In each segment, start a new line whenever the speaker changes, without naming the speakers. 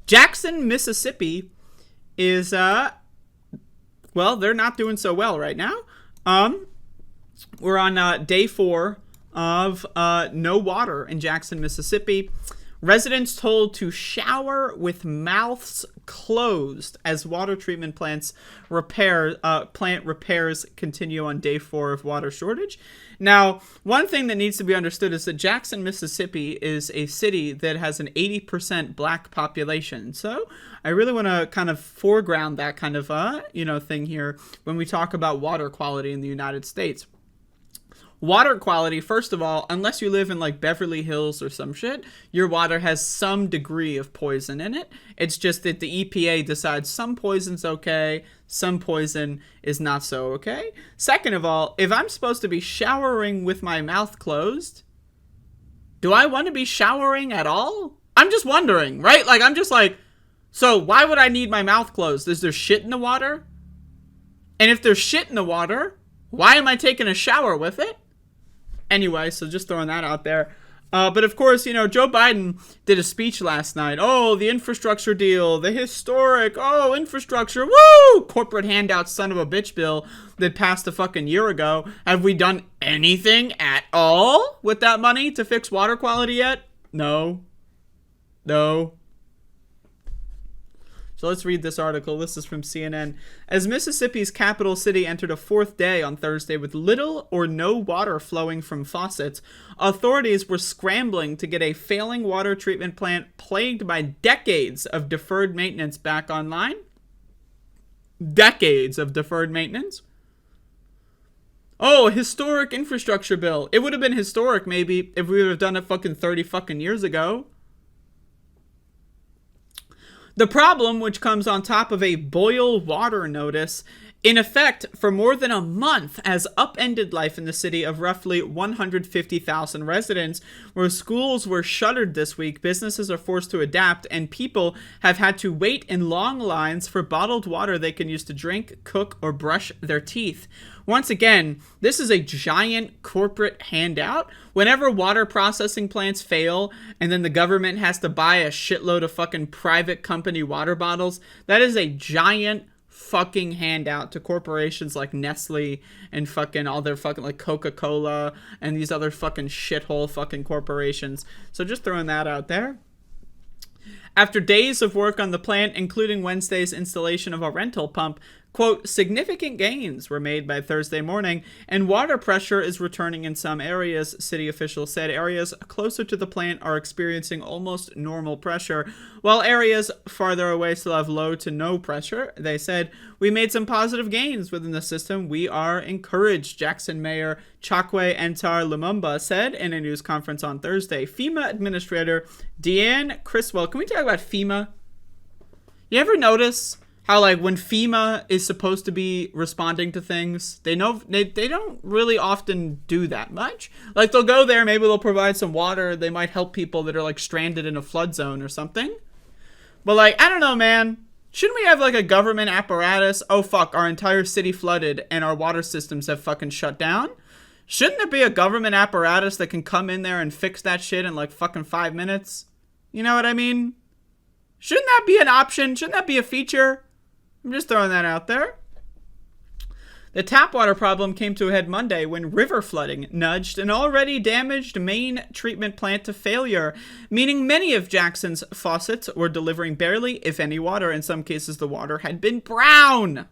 Jackson, Mississippi is, well, they're not doing so well right now. We're on day 4 of no water in Jackson, Mississippi. Residents told to shower with mouths closed as water treatment plant repairs continue on day 4 of water shortage. Now, one thing that needs to be understood is that Jackson, Mississippi is a city that has an 80% black population. So I really want to kind of foreground that kind of, thing here when we talk about water quality in the United States. Water quality, first of all, unless you live in like Beverly Hills or some shit, your water has some degree of poison in it. It's just that the EPA decides some poison's okay, some poison is not so okay. Second of all, if I'm supposed to be showering with my mouth closed, do I want to be showering at all? I'm just wondering, right? Like, I'm just like, so why would I need my mouth closed? Is there shit in the water? And if there's shit in the water, why am I taking a shower with it? Anyway, so just throwing that out there. But of course, Joe Biden did a speech last night. Oh, the infrastructure deal, the historic, infrastructure, woo! Corporate handout son of a bitch bill that passed a fucking year ago. Have we done anything at all with that money to fix water quality yet? No. So let's read this article. This is from CNN. As Mississippi's capital city entered a 4th day on Thursday with little or no water flowing from faucets, authorities were scrambling to get a failing water treatment plant plagued by decades of deferred maintenance back online. Decades of deferred maintenance. Oh, historic infrastructure bill. It would have been historic maybe if we would have done it fucking 30 fucking years ago. The problem, which comes on top of a boil water notice, in effect for more than a month, has upended life in the city of roughly 150,000 residents, where schools were shuttered this week, businesses are forced to adapt, and people have had to wait in long lines for bottled water they can use to drink, cook, or brush their teeth. Once again, this is a giant corporate handout. Whenever water processing plants fail and then the government has to buy a shitload of fucking private company water bottles, that is a giant fucking handout to corporations like Nestle and fucking all their fucking like Coca-Cola and these other fucking shithole fucking corporations. So just throwing that out there. After days of work on the plant, including Wednesday's installation of a rental pump, quote, significant gains were made by Thursday morning, and water pressure is returning in some areas, city officials said. Areas closer to the plant are experiencing almost normal pressure, while areas farther away still have low to no pressure. They said, we made some positive gains within the system. We are encouraged, Jackson Mayor Chakwe Entar Lumumba said in a news conference on Thursday. FEMA Administrator Deanne Criswell. Can we talk about FEMA? You ever notice how, like, when FEMA is supposed to be responding to things, they don't really often do that much. Like, they'll go there, maybe they'll provide some water, they might help people that are, like, stranded in a flood zone or something. But, like, I don't know, man. Shouldn't we have, like, a government apparatus? Oh, fuck, our entire city flooded and our water systems have fucking shut down. Shouldn't there be a government apparatus that can come in there and fix that shit in, like, fucking 5 minutes? You know what I mean? Shouldn't that be an option? Shouldn't that be a feature? I'm just throwing that out there. The tap water problem came to a head Monday when river flooding nudged an already damaged main treatment plant to failure, meaning many of Jackson's faucets were delivering barely, if any, water. In some cases, the water had been brown.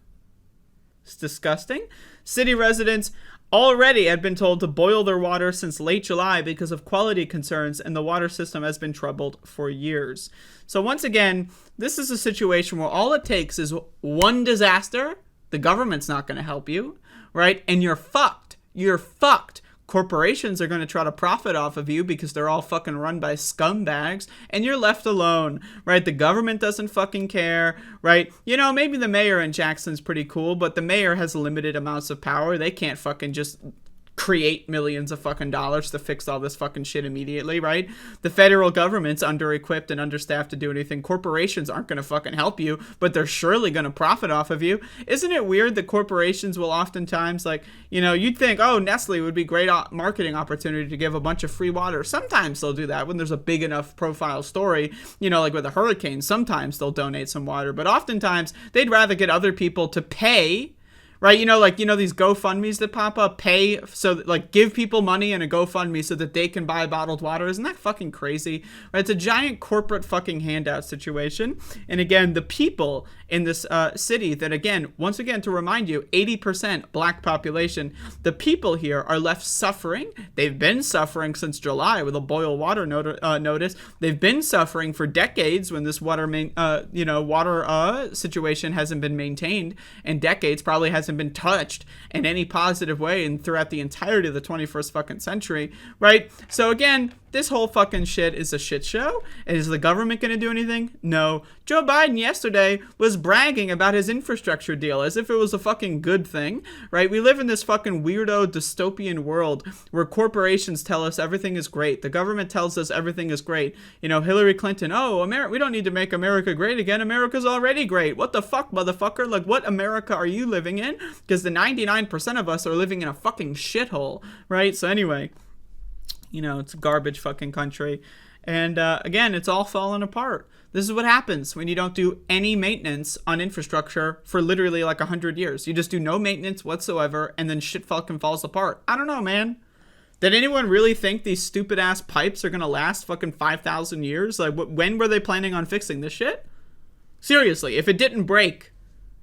It's disgusting. City residents already had been told to boil their water since late July because of quality concerns, and the water system has been troubled for years. So once again, this is a situation where all it takes is one disaster. The government's not going to help you, right? And you're fucked. You're fucked. Corporations are going to try to profit off of you because they're all fucking run by scumbags, and you're left alone, right? The government doesn't fucking care, right? You know, maybe the mayor in Jackson's pretty cool, but the mayor has limited amounts of power. They can't fucking just create millions of fucking dollars to fix all this fucking shit immediately, right? The federal government's under-equipped and understaffed to do anything. Corporations aren't going to fucking help you, but they're surely going to profit off of you. Isn't it weird that corporations will oftentimes, like, you know, you'd think, oh, Nestle would be great marketing opportunity to give a bunch of free water. Sometimes they'll do that when there's a big enough profile story, you know, like with a hurricane. Sometimes they'll donate some water, but oftentimes they'd rather get other people to pay, right? You know, like, you know, these GoFundMes that pop up, pay, so that, like, give people money in a GoFundMe so that they can buy bottled water. Isn't that fucking crazy? Right? It's a giant corporate fucking handout situation. And again, the people in this city that, again, once again, to remind you, 80% black population, the people here are left suffering. They've been suffering since July with a boil water notice. They've been suffering for decades when this water situation hasn't been maintained, and decades probably hasn't been touched in any positive way and throughout the entirety of the 21st fucking century, right? So again, this whole fucking shit is a shit show. And is the government going to do anything? No. Joe Biden yesterday was bragging about his infrastructure deal as if it was a fucking good thing, right? We live in this fucking weirdo dystopian world where corporations tell us everything is great. The government tells us everything is great. You know, Hillary Clinton, oh, we don't need to make America great again. America's already great. What the fuck, motherfucker? Like, what America are you living in? Because the 99% of us are living in a fucking shithole, right? So anyway, you know, it's a garbage fucking country. And again, it's all falling apart. This is what happens when you don't do any maintenance on infrastructure for literally like 100 years. You just do no maintenance whatsoever, and then shit fucking falls apart. I don't know, man. Did anyone really think these stupid ass pipes are going to last fucking 5,000 years? Like, when were they planning on fixing this shit? Seriously, if it didn't break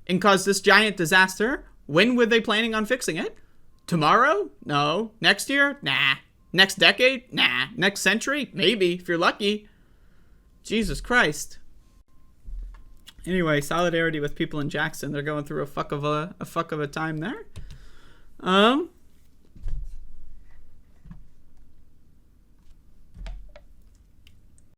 and cause this giant disaster, when were they planning on fixing it? Tomorrow? No. Next year? Nah. Next decade? Nah. Next century? Maybe, if you're lucky. Jesus Christ. Anyway, solidarity with people in Jackson. They're going through a fuck of a time there.